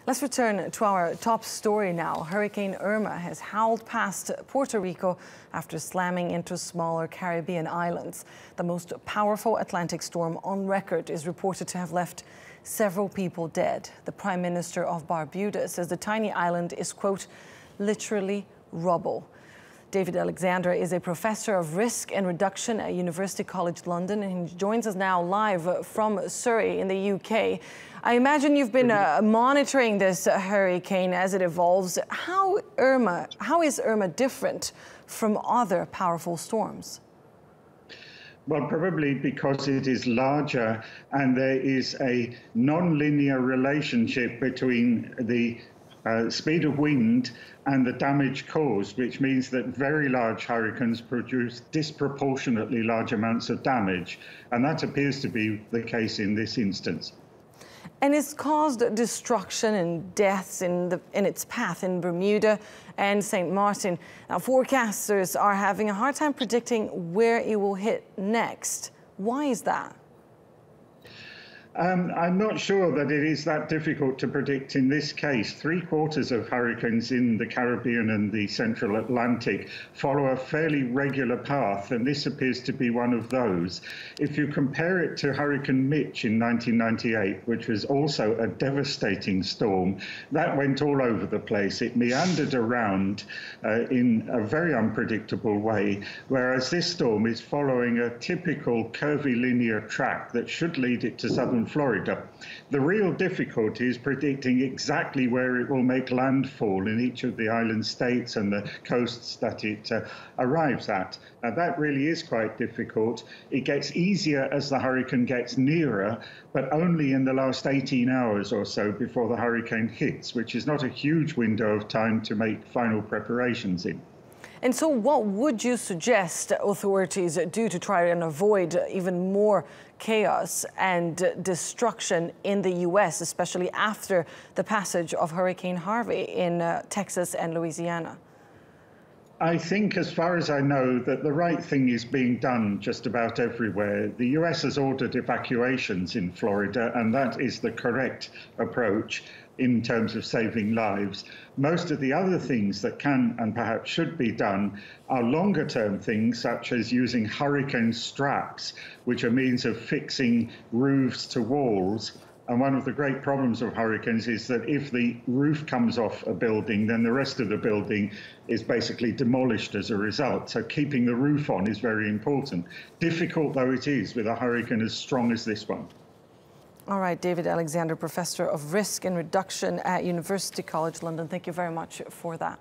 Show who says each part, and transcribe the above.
Speaker 1: Let's return to our top story now. Hurricane Irma has howled past Puerto Rico after slamming into smaller Caribbean islands. The most powerful Atlantic storm on record is reported to have left several people dead. The Prime Minister of Barbuda says the tiny island is, quote, literally rubble. David Alexander is a professor of risk and reduction at University College London, and he joins us now live from Surrey in the UK. I imagine you've been monitoring this hurricane as it evolves. How is Irma different from other powerful storms?
Speaker 2: Well, probably because it is larger and there is a non-linear relationship between the speed of wind and the damage caused, which means that very large hurricanes produce disproportionately large amounts of damage. And that appears to be the case in this instance.
Speaker 1: And it's caused destruction and deaths in its path in Bermuda and St. Martin. Now, forecasters are having a hard time predicting where it will hit next. Why is that?
Speaker 2: I'm not sure that it is that difficult to predict in this case. 3/4 of hurricanes in the Caribbean and the Central Atlantic follow a fairly regular path, and this appears to be one of those. If you compare it to Hurricane Mitch in 1998, which was also a devastating storm, that went all over the place. It meandered around in a very unpredictable way, whereas this storm is following a typical curvy linear track that should lead it to southern Florida. The real difficulty is predicting exactly where it will make landfall in each of the island states and the coasts that it arrives at. Now, that really is quite difficult. It gets easier as the hurricane gets nearer, but only in the last 18 hours or so before the hurricane hits, which is not a huge window of time to make final preparations in.
Speaker 1: And so what would you suggest authorities do to try and avoid even more chaos and destruction in the U.S., especially after the passage of Hurricane Harvey in Texas and Louisiana?
Speaker 2: I think, as far as I know, that the right thing is being done just about everywhere. The US has ordered evacuations in Florida, and that is the correct approach in terms of saving lives. Most of the other things that can and perhaps should be done are longer-term things, such as using hurricane straps, which are means of fixing roofs to walls. And one of the great problems of hurricanes is that if the roof comes off a building, then the rest of the building is basically demolished as a result. So keeping the roof on is very important, difficult though it is with a hurricane as strong as this one.
Speaker 1: All right, David Alexander, Professor of Risk and Reduction at University College London. Thank you very much for that.